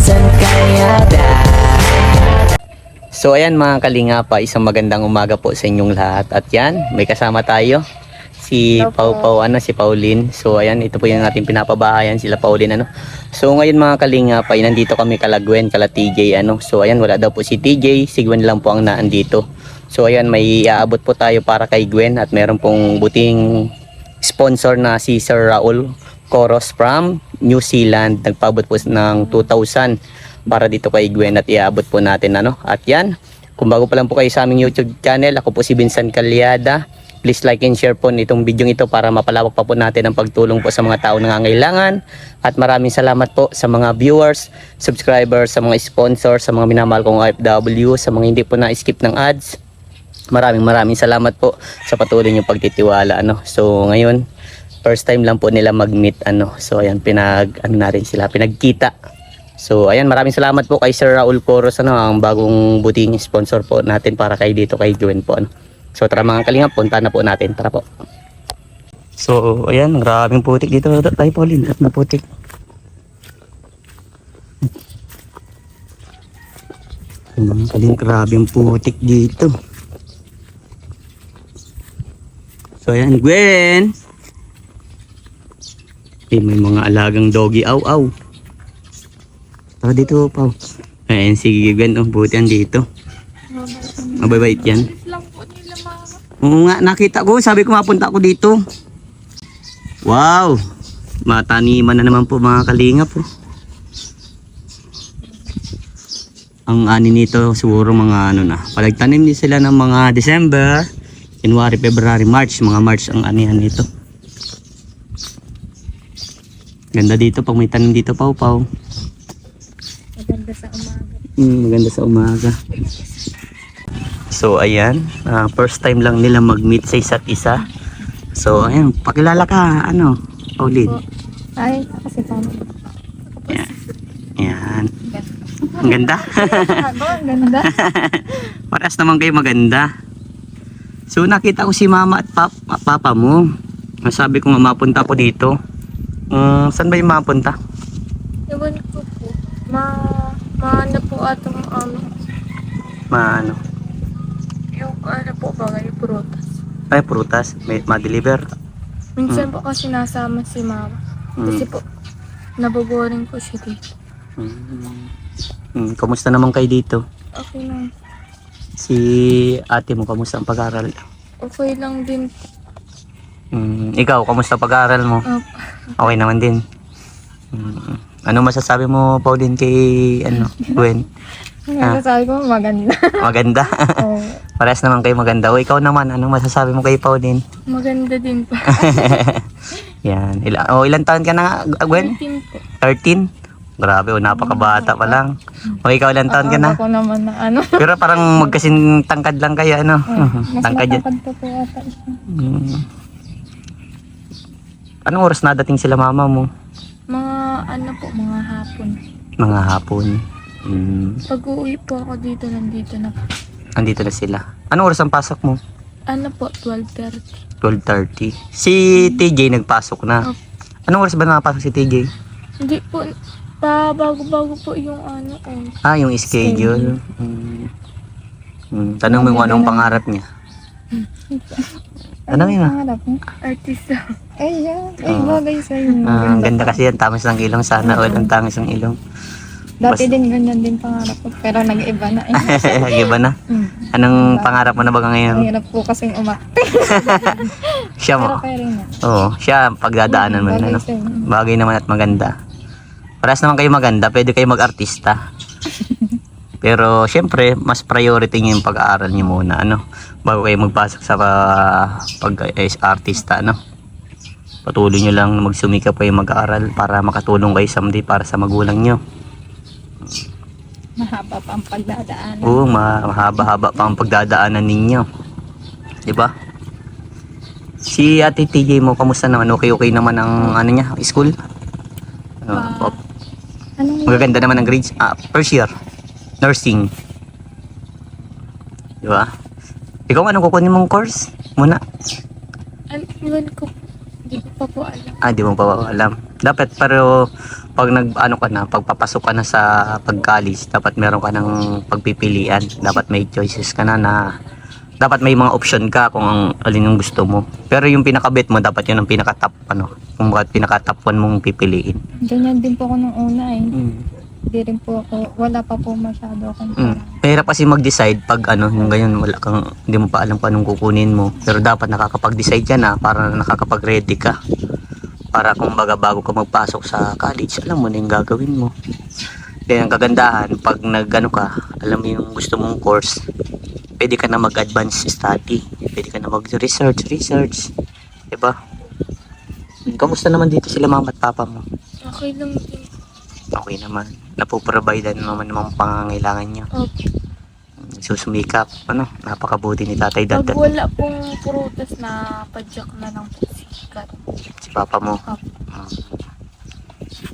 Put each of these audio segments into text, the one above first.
minsan kaya So ayan mga kalinga pa, isang magandang umaga po sa inyong lahat. At yan, may kasama tayo. Si Pau, si Pauline. So ayan, ito po yung ating pinapabahayan, sila Pauline So ngayon mga kalinga pa, nandito kami kala Gwen, kala TJ So ayan, wala daw po si TJ, si Gwen lang po ang naandito. So ayan, may aabot po tayo para kay Gwen at meron pong buting sponsor na si Sir Raul Coros from New Zealand. Nagpaabot po ng 2,000 para dito kay Gwen at iaabot po natin At yan, kung bago pa lang po kayo sa aming YouTube channel, ako po si Vincent Calyada. Please like and share po nitong video ito para mapalawak pa po natin ang pagtulong po sa mga tao nangangailangan. At maraming salamat po sa mga viewers, subscribers, sa mga sponsors, sa mga minamahal kong OFW, sa mga hindi po na-skip ng ads. Maraming salamat po sa patuloy niyong pagtitiwala So ngayon, first time lang po nila mag-meet So ayan, pinagkita. So ayan, maraming salamat po kay Sir Raul Coros ang bagong buting sponsor po natin para kay dito kay Gwen po So tara mga kalingap, punta na po natin. Tara po. So ayan, grabing putik dito tayo Pauline, at maputik. Mga kalingap, grabing putik dito. So ayan, Gwen. May mga alagang doggy aw. Tara dito, Pau. Ayan, sige Gwen, buti yan dito. Mababait yan. Oo nga, nakita ko. Sabi ko mapunta ako dito. Wow! Mataniman na naman po mga kalinga po. Ang ani nito siguro mga palagtanim din sila ng mga December, January, February, March. Mga March ang anihan nito. Ganda dito pag may tanim dito, Pau. Maganda sa umaga. Maganda sa umaga. So ayan, first time lang nila mag-meet sa isa't isa. So ayan, pakilala ka, Pauline. Ay, kasi paano? Ayan. Ang ganda. Ang ganda. Parehas naman kayo maganda. So nakita ko si mama at papa mo. Sabi ko nga mapunta ko dito. Saan ba yung mapunta? Ewan ko po. Maano po atong yung po ba ngayon, prutas. Ay, prutas. May ma-deliver. Minsan po kasi nasama si mama. Kasi po, naboboring po siya dito. Kamusta naman kayo dito? Okay lang. Si ate mo, kamusta ang pag-aaral? Okay lang din. Ikaw, kamusta pag-aaral mo? Okay naman din. Ano masasabi mo, Pauline, kay Gwen? Sabi ko, maganda. Maganda? Oo. Parehas naman kayo maganda. O ikaw naman, anong masasabi mo kay Pauline? Maganda din po. Yan. Ilan taon ka na, Gwen? 13 po. 13? Grabe, napakabata pa lang. O ikaw, ilan taon ka na? Ako naman na Pero parang magkasing tangkad lang kayo, Mas Tangkad yan. matangkad po ata siya. Anong oras nadating sila mama mo? Mga hapon. Mga hapon. Pag uuwi po ako dito, nandito na po. Andito na sila. Anong oras ang pasok mo? 12:30. 12:30. Si TJ nagpasok na. Anong oras ba nakapasok si TJ? Hindi po, bago-bago po yung Yung schedule. Tanong mo kung anong pangarap niya. Tanong mo. pangarap mo? Artista. Ay, yan. Ay, bagay sa'yo. Ang ganda kasi yan. Tamis ng ilong. Sana all ang tamis ng ilong. Dati din ganyan din pangarap ko, pero nag-iba na. Iba na. Anong pangarap mo na ba ngayon? Mahirap po kasing umakti. Siya mo. Pero kaya rin na. Oo, siya pagdadaanan mo yun. Bagay naman at maganda. Parehas naman kayo maganda, pwede kayo mag-artista. Pero syempre, mas priority niyo yung pag-aaral niyo muna, bago kayo magpasok sa pag-artista, Patuloy niyo lang magsumikap kayo mag-aaral para makatulong kayo someday para sa magulang niyo. Mahaba pa ang pagdadaanan. Oo, mahaba-haba pa ang pagdadaanan ninyo. 'Di ba? Si Ate TJ mo, kamusta naman? Okay naman ang niya, school? Magaganda naman ang grades. First year, nursing. 'Di ba? Ikaw anong kukunin mong course? Muna. Iwan ko. Hindi ko pa po alam. Di mo pa alam. Dapat pero pag ano ka na, pagpapasok ka na sa pag-college, dapat meron ka ng pagpipilian. Dapat may choices ka na dapat may mga option ka kung alin yung gusto mo. Pero yung pinaka-bet mo, dapat yun ang pinaka-top, kung bakit pinaka-top 1 mong pipiliin. Ganyan din po ako nung una eh. Hindi rin po ako, wala pa po masyado akong pera. Mahirap kasi mag-decide pag yung ganyan, hindi mo pa alam kung anong kukunin mo. Pero dapat nakakapag-decide ka na para nakakapag-ready ka. Para kung bago ka magpasok sa college, alam mo na yung gagawin mo. Kaya ang kagandahan, pag alam mo yung gusto mong course, pwede ka na mag-advance study. Pwede ka na mag-research. Diba? Kamusta naman dito sila mama at papa mo? Okay lang din. Okay naman. Napoprovide naman ng mga pangangailangan niyo. Okay. Susumikap. Napakabuti ni Tatay Pag Dad. wala pong prutas na padyak na lang po sikat. Si papa mo. Opo.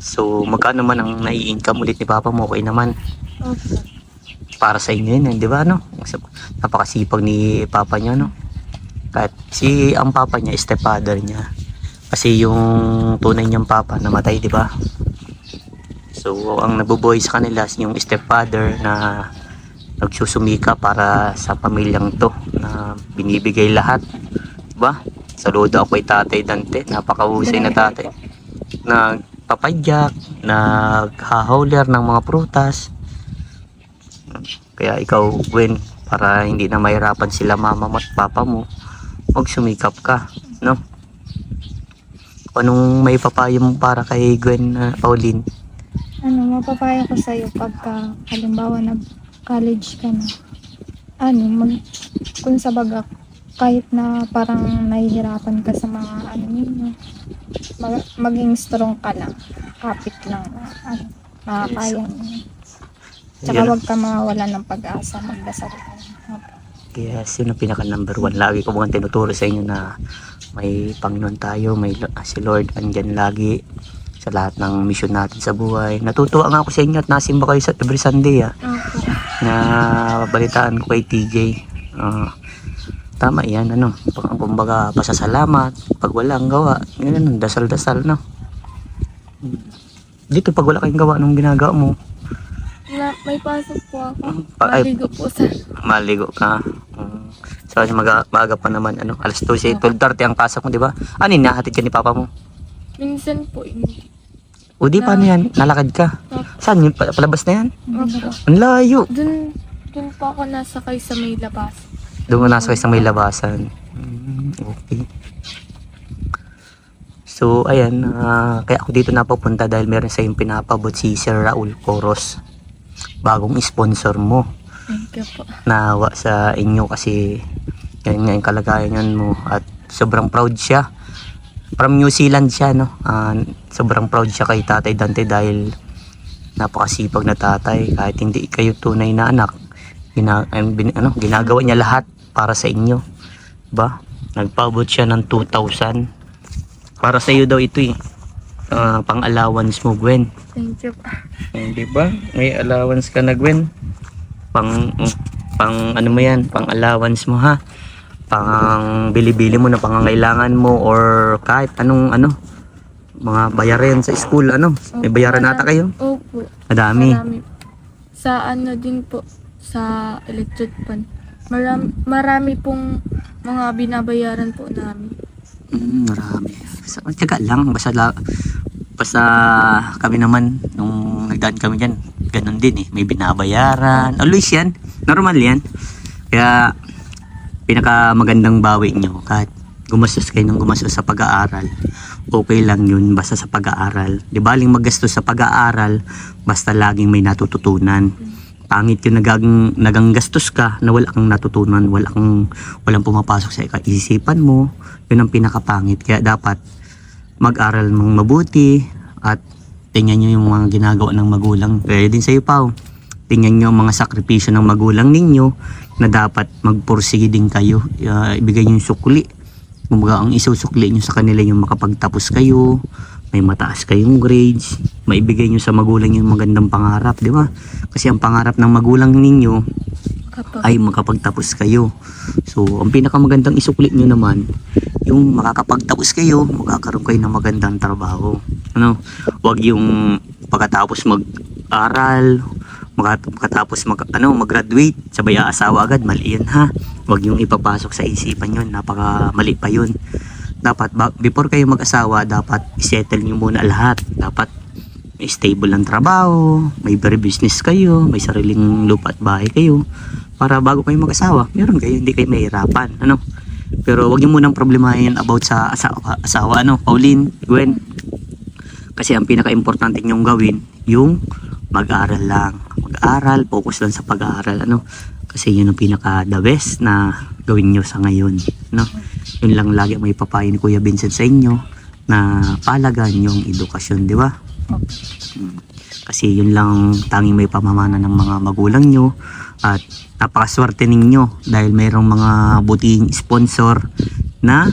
So, magkano man ang nai-income ulit ni papa mo? Okay naman. Opo. Para sa inyo yun, di ba, napakasipag ni papa niya, kahit ang papa niya, stepfather niya, kasi yung tunay niyang papa namatay, di ba? So ang nabubuhay sa kanila yung stepfather na nagsusumika para sa pamilyang to, na binibigay lahat, di ba? Saludo ako kay Tatay Dante, napakahusay na tatay, nagpapadyak, naghahauler ng mga prutas. Kaya ikaw, Gwen, para hindi na mahirapan sila mama mo at papa mo, magsumikap ka, no? Anong may papayo mo para kay Gwen, Pauline? Mapapaya ko sa'yo pagka halimbawa nag-college ka na. Kung sa baga, kahit na parang nahihirapan ka sa mga ninyo, maging strong ka lang. Kapit lang na makakaya mo. Tsaka Yun. wag ka mawawala ng pag-asa, magdasal ka. Yes, yun ang pinaka number 1. Lagi ko mga tinuturo sa inyo na may Panginoon tayo, si Lord andyan lagi sa lahat ng mission natin sa buhay. Natutuwa nga ako sa inyo at nasimba kayo sa every Sunday Opo. na balitaan ko kay TJ. Tama yan, kumbaga pasasalamat pag walang gawa, ganun, dasal-dasal, dito pag wala kayong gawa nung ginagawa mo, May pasok po ako. Ay. Maligo po sa... maligo ka. So maaga pa naman, alas 12, 12:30 ang pasok mo, di ba? Ano, nahatid ka ni papa mo? Minsan po, hindi. O di, paano yan? Nalakad ka? Saan yun? Palabas na yan? Opo. Ang layo. Dun po ako nasakay sa may labas. Doon mo nasa isang may labasan. Okay. So, ayan. Kaya ako dito napapunta dahil meron sa yung pinapabot si Sir Raul Coros. Bagong sponsor mo. Thank you po. Nawa sa inyo kasi yan nga yung kalagayan yan mo. At sobrang proud siya. From New Zealand siya, sobrang proud siya kay Tatay Dante dahil napakasipag na tatay. Kahit hindi kayo tunay na anak, ginagawa niya lahat para sa inyo. Diba? Nagpaabot siya ng 2,000. Para sa iyo daw ito pang allowance mo, Gwen. Thank you po. Diba? May allowance ka na, Gwen. Pang ano mo yan, pang allowance mo, ha? Pang bili-bili mo na pangangailangan mo or kahit anong mga bayaran sa school, may bayaran nata kayo? Opo. Madami. Sa din po, sa electric pan. Marami pong mga binabayaran po namin. Marami. Tsaga lang, basta kami naman nung nagdaan kami dyan, ganun din may binabayaran. Always yan, normal yan. Kaya pinaka magandang bawi nyo, kahit gumastos kayo ng gumastos sa pag-aaral, okay lang yun basta sa pag-aaral. Di baling maggastos sa pag-aaral basta laging may natututunan. Pangit yung naganggastos ka na wala kang natutunan, walang pumapasok sa isipan mo. Yun ang pinakapangit. Kaya dapat mag-aral mong mabuti at tingnan nyo yung mga ginagawa ng magulang. Kaya din sa iyo, Pao, tingnan nyo ang mga sakripisyo ng magulang ninyo na dapat magpursige din kayo. Ibigay nyo yung sukli. Kumbaga ang isusukli nyo sa kanila yung makapagtapos kayo, may mataas kayong grades, maibigay nyo sa magulang yung magandang pangarap, di ba? Kasi ang pangarap ng magulang ninyo ay makapagtapos kayo. So ang pinakamagandang isukli nyo naman yung makakapagtapos kayo, magkakaroon kayo ng magandang trabaho. Ano, wag yung pagkatapos mag-aral, pagkatapos mag-graduate, sabay aasawa agad, mali yan ha. Wag yung ipapasok sa isipan yun, napaka mali pa yun. Dapat before kayo mag-asawa, dapat isettle nyo muna lahat. Dapat may stable ng trabaho, may very business kayo, may sariling lupa at bahay kayo, para bago kayo mag-asawa, meron kayo, hindi kayo mahirapan, ano. Pero wag niyo munang problemahin about sa asawa, ano, Pauline, Gwen. Kasi ang pinaka-importante nyong gawin, yung mag-aral lang. Mag-aral, focus lang sa pag-aaral, ano. Kasi yun ang pinaka-the best na gawin nyo sa ngayon, no. Yun lang lagi may papayo ni Kuya Vincent sa inyo, na palagan yung edukasyon, di ba? Kasi yun lang tanging may pamamana ng mga magulang nyo, at napakaswerte ninyo dahil mayroong mga buting sponsor na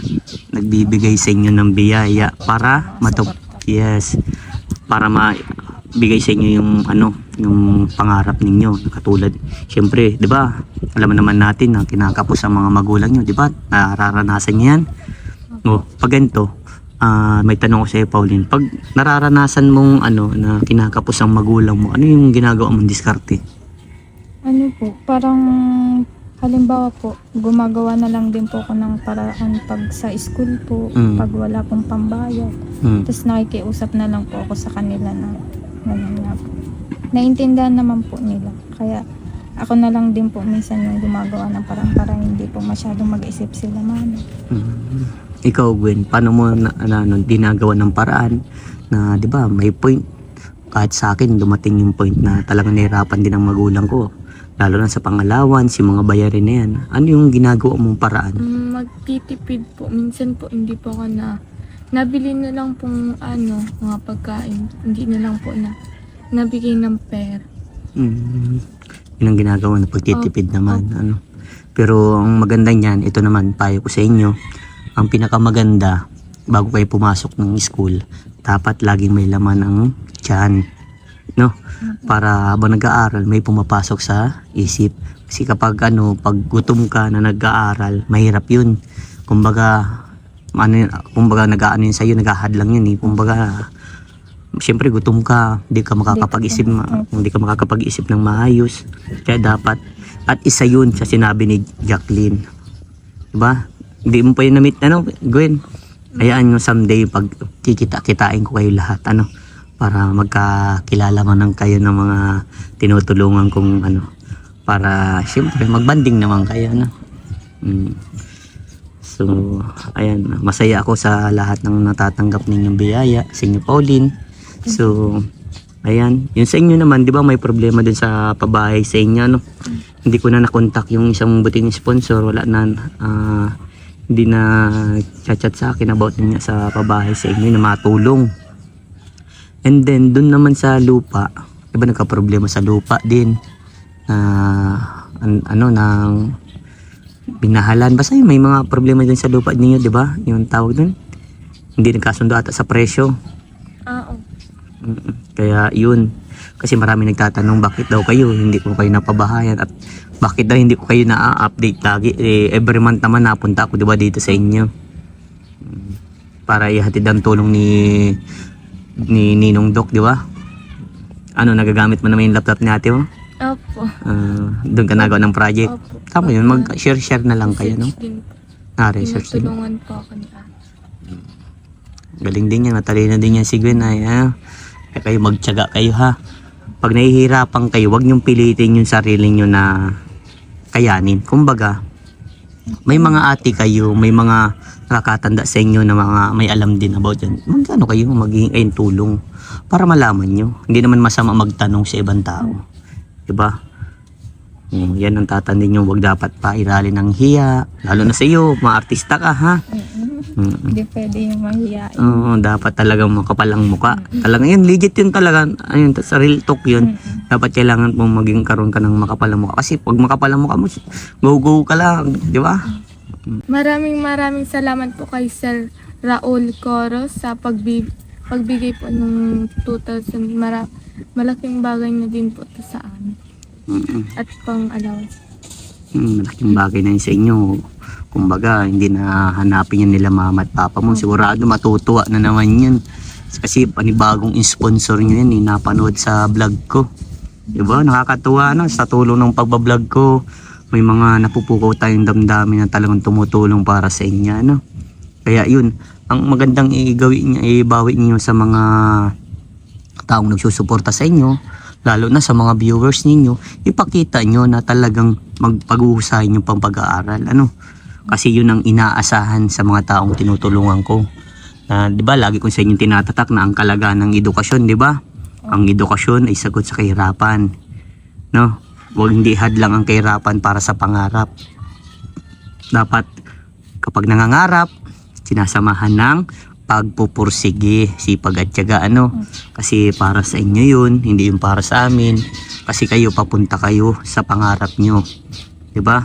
nagbibigay sa inyo ng biyaya para yes, para mabigay sa inyo yung yung pangarap ninyo. Katulad, syempre, 'di ba? Alam naman natin na kinakapos ang mga magulang nyo, 'di ba? Nararanasan niyo 'yan. Pag ganito, may tanong ko sa iyo, Pauline. Pag nararanasan mong na kinakapos ang magulang mo, ano yung ginagawa mong diskarte? Ano po, parang halimbawa po, gumagawa na lang din po ako ng paraan pag sa school po, pag wala pong pambayad. Tapos nakikiusap na lang po ako sa kanila na ganyan nga po. Naintindihan naman po nila. Kaya ako na lang din po minsan yung gumagawa ng parang para hindi po masyadong mag-isip sila man. Ikaw, Gwen, paano mo ginagawa ng paraan na, di ba, may point? Kahit sa akin, dumating yung point na talagang nahirapan din ang magulang ko. Lalo na sa pangalawan, si mga bayarin na yan. Ano yung ginagawa mong paraan? Magtitipid po. Minsan po hindi po ako nabili na lang pong mga pagkain. Hindi na lang po nabigay ng pera. Yun ang ginagawa na pagtitipid naman. Pero ang maganda niyan, ito naman, payo ko sa inyo. Ang pinakamaganda, bago kayo pumasok ng school, dapat laging may laman ng tiyan. No? Para habang nag-aaral, may pumapasok sa isip. Kasi kapag pag gutom ka na nag-aaral, mahirap yun. Kumbaga nag-aano yun sa'yo, naghahadlang yun eh. Kumbaga, siyempre gutom ka, hindi ka makakapag-isip ng maayos. Kaya dapat, at isa yun sa sinabi ni Jacqueline. Diba? Hindi mo pa yun na-meet, Gwen? Hayaan nyo someday, pag kitain ko kayo lahat, para magkakilala man ng kayo ng mga tinutulungan kong para siyempre magbanding naman kayo, So, ayan, masaya ako sa lahat ng natatanggap ninyong biyaya sa inyo, Pauline. So, ayan, yun sa inyo naman, di ba may problema din sa pabahay sa inyo, Hindi ko na nakontak yung isang buting sponsor, wala na, hindi na chat sa akin about niya sa pabahay sa inyo na matulong. And then, dun naman sa lupa, iba nagka-problema sa lupa din. Nang binahalan. Basta yung may mga problema din sa lupa ninyo, di ba? Yung tawag dun. Hindi nagkasundo ata sa presyo. Kaya yun. Kasi marami nagtatanong bakit daw kayo hindi ko kayo napabahayan at bakit daw hindi ko kayo na-update lagi. Every month naman napunta ako, di ba, dito sa inyo. Para ihatid ang tulong ni Ninong Doc, di ba? Nagagamit mo naman yung laptop ni ate mo? Opo. Doon ka nagawa ng project. Opo. Tama yun, mag-share na lang kayo, research din. Tinutulungan po ako ni ate. Galing din yan, matalino din yan si Gwen. Kaya kayo magtiyaga kayo, ha. Pag nahihirapan kayo, wag niyong pilitin yung sarili niyo na kayanin. Kumbaga, may mga ate kayo, may mga nakakatanda sa inyo na mga may alam din about yan. Magkano kayo magiging ayun tulong para malaman nyo. Hindi naman masama magtanong sa ibang tao. Diba? Yan ang tatandin nyo. Huwag dapat pa irali ng hiya. Lalo na sa iyo, maartista ka, ha? Hindi pwede yung mahiyain. Oo, dapat talagang makapalang muka. Talagang yun, legit yun talaga. Ayun, sa real talk yun. Dapat kailangan mong maging karoon ka ng makapalang muka. Kasi pag makapalang muka mo, go ka lang. Di ba? Maraming salamat po kay Sir Raul Coros sa pagbigay po ng 2,000. Malaking bagay na din po ito sa amin. At pang-allowance. Malaking bagay na yun sa inyo. Kumbaga, hindi na hanapin yan nila mama at papa mo. Sigurado matutuwa na naman yun. Kasi panibagong sponsor nyo yan napanood sa vlog ko. Diba? Nakakatuwa sa tulong ng pagbablog ko. May mga napupukaw tayong damdamin na talagang tumutulong para sa inyo. Kaya yun, ang magandang ibawi niyo sa mga taong nagsusuporta sa inyo, lalo na sa mga viewers ninyo, ipakita nyo na talagang pag-uusahin yung pang pag-aaral. Kasi yun ang inaasahan sa mga taong tinutulungan ko. Diba, lagi ko sa inyo tinatatak na ang kalagaan ng edukasyon, diba? Ang edukasyon ay sagot sa kahirapan. Huwag hindi hadlang ang kahirapan para sa pangarap. Dapat kapag nangangarap, sinasamahan ng pagpupursige, sipag at tiyaga. Kasi para sa inyo yun, hindi yun para sa amin. Kasi papunta kayo sa pangarap nyo. Diba?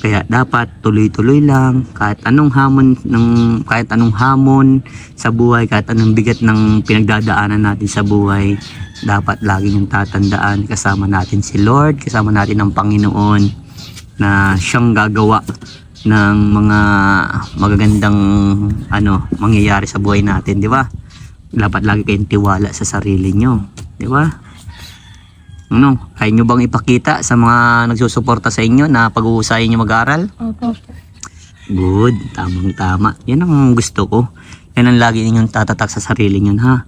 Kaya dapat tuloy-tuloy lang kahit anong hamon sa buhay, kahit anong bigat ng pinagdadaanan natin sa buhay, dapat lagi niyong tatandaan kasama natin si Lord, kasama natin ang Panginoon na siyang gagawa ng mga magagandang mangyayari sa buhay natin, di ba? Dapat lagi kayong tiwala sa sarili niyo, di ba? Kaya nyo bang ipakita sa mga nagsusuporta sa inyo na pag-uusayin nyo mag-aaral? Opo. Good, tamang-tama. Yan ang gusto ko. Yan ang lagi ninyong tatatak sa sarili nyo, ha?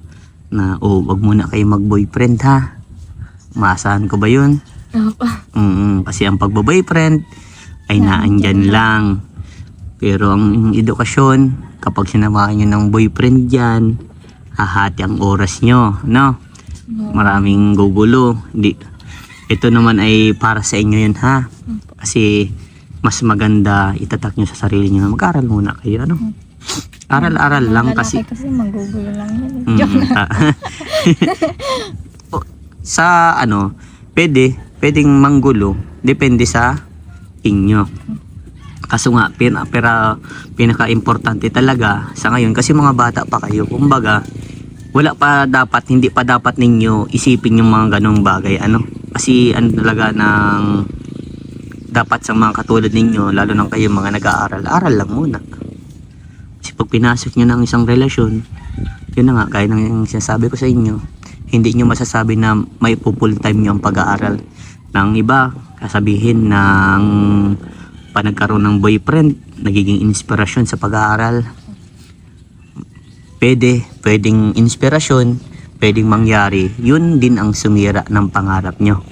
Na, wag muna kayo mag-boyfriend, ha? Maasahan ko ba yun? Opo. Kasi ang pagbo-boyfriend ay naandyan lang. Pero ang edukasyon, kapag sinamahan nyo ng boyfriend dyan, hahati ang oras nyo, maraming gugulo. Ito naman ay para sa inyo yun, ha? Kasi mas maganda itatak nyo sa sarili nyo na mag-aral muna kayo, aral-aral lang kasi magugulo lang yun. sa pwedeng manggulo, depende sa inyo. Kaso nga, pinaka-importante talaga sa ngayon, kasi mga bata pa kayo, kumbaga hindi pa dapat ninyo isipin yung mga ganong bagay, kasi talaga ng dapat sa mga katulad ninyo, lalo na kayo mga nag-aaral, aral lang muna. Kasi pag pinasok nyo ng isang relasyon, yun na nga, gaya ng sinasabi ko sa inyo, hindi nyo masasabi na may full time nyo ang pag-aaral. Ng iba, kasabihin ng panagkaroon ng boyfriend, nagiging inspirasyon sa pag-aaral. Pwedeng inspirasyon, pwedeng mangyari, yun din ang sumira ng pangarap nyo.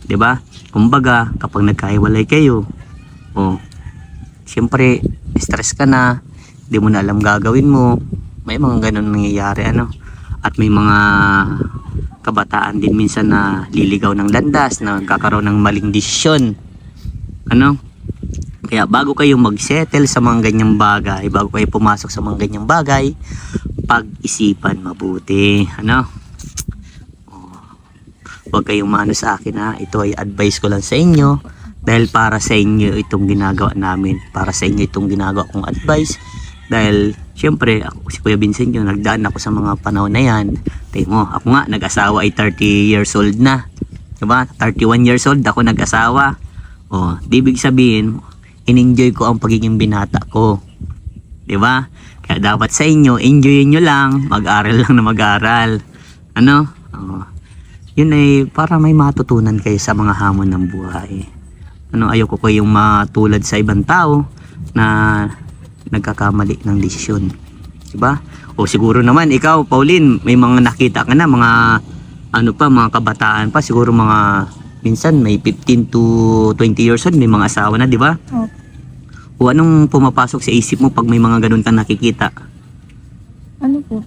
'Di ba? Kumbaga, kapag nagkahiwalay kayo, siyempre, stress ka na, di mo na alam gagawin mo, may mga ganun nangyayari, At may mga kabataan din minsan na liligaw ng landas, na kakaroon ng maling desisyon. Kaya bago kayo mag-settle sa mga ganyang bagay, bago kayo pumasok sa mga ganyang bagay, pag-isipan mabuti. Huwag kayong maano sa akin, ha. Ito ay advice ko lang sa inyo. Dahil para sa inyo itong ginagawa namin. Para sa inyo itong ginagawa kong advice. Dahil, syempre, ako si Kuya Vincent yun, nagdaan ako sa mga panahon na yan. Tayo mo, ako nga, nag-asawa ay 30 years old na. Diba? 31 years old, ako nag-asawa. Di ibig sabihin, in-enjoy ko ang pagiging binata ko. Diba? Kaya dapat sa inyo, enjoyin nyo lang, mag-aral lang na mag-aral. Yun ay para may matutunan kayo sa mga hamon ng buhay. Ayoko kayong matulad sa ibang tao na nagkakamali ng desisyon. Diba? O siguro naman, ikaw, Pauline, may mga nakita ka na, mga mga kabataan pa, siguro mga minsan may 15 to 20 years old, may mga asawa na, di ba? O anong pumapasok sa isip mo pag may mga ganun kang nakikita?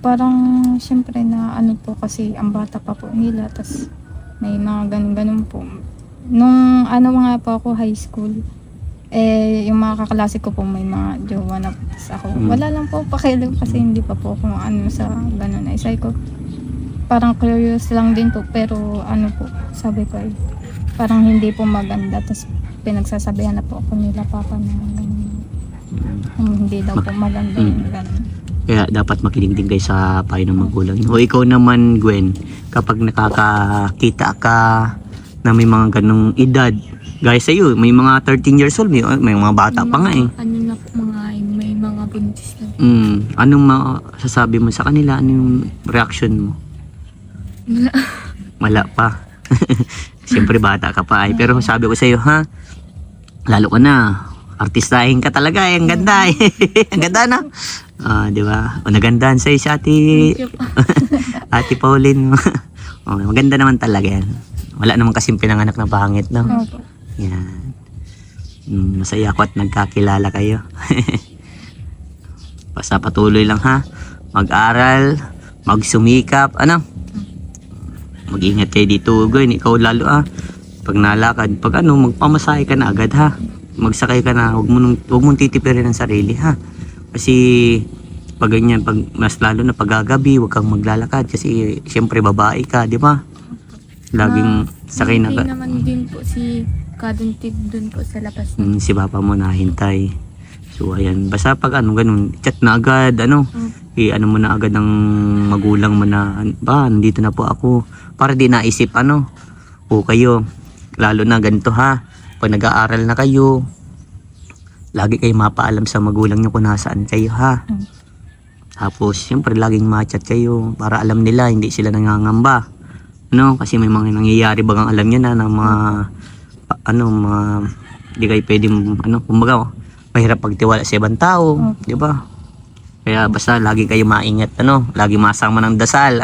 Parang syempre na kasi ang bata pa po nila, tas may mga ganun po. Nung nga po ako high school, yung mga kaklase ko po may mga jowa na po. Ako, wala lang po pakialam kasi hindi pa po ako sa ganun. Sabi ko, parang curious lang din po, pero po, sabi ko parang hindi po maganda. Tapos pinagsasabihan na po ako nila papa na ganun. Hindi daw po maganda yung ganun. Kaya dapat makinig din kayo sa payo ng magulang. O ikaw naman, Gwen, kapag nakakakita ka na may mga ganung edad, gaya sa iyo, may mga 13 years old, may mga bata pa nga na po, may mga buntis na Anong masasabi mo sa kanila? Ano yung reaction mo? Wala pa. Siyempre bata ka pa ay. Pero sabi ko sa iyo ha, lalo ka na. Artistahin ka talaga eh. Ang ganda eh. Ang ganda na. Di ba? O nagandahan sa'yo si Ate Pauline. Maganda naman talaga yan. Wala naman kasing pinanganak na pangit, no? Opo. Yan. Masaya ako at nagkakilala kayo. Basta patuloy lang ha. Mag-aral, magsumikap, mag-ingat kayo dito, Gwen. Ikaw lalo pag nalakad, magpamasahe ka na agad ha. Magsakay ka na, huwag mong titipirin ang sarili ha. Kasi pag ganyan, mas lalo na pagagabi, huwag kang maglalakad kasi siyempre babae ka, di ba? Laging sakay na ka. naman din po si Kadentid dun po sa labas. Si papa mo nahintay. So ayan, basta pag ganun, chat na agad, ano mo na agad ng magulang mo na, nandito na po ako. Para di naisip, kayo, lalo na ganito ha, pag nag-aaral na kayo, lagi kayo mapaalam sa magulang nyo kung nasaan kayo ha. Tapos, siyempre, laging ma-chat kayo para alam nila, hindi sila nangangamba. Kasi may mga nangyayari bagang alam nyo na, mga, hindi kayo pwedeng, kumbaga, mahirap pagtiwala sa ibang tao, di ba? Kaya basta lagi kayo maingat, lagi masama ng dasal,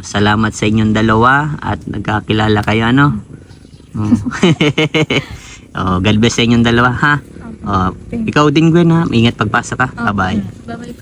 salamat sa inyong dalawa at nagkakilala kayo, God bless sa inyong dalawa, ha? Ikaw din, Gwen, ha? Ingat pagpasok ka. Bye-bye. Bye-bye po.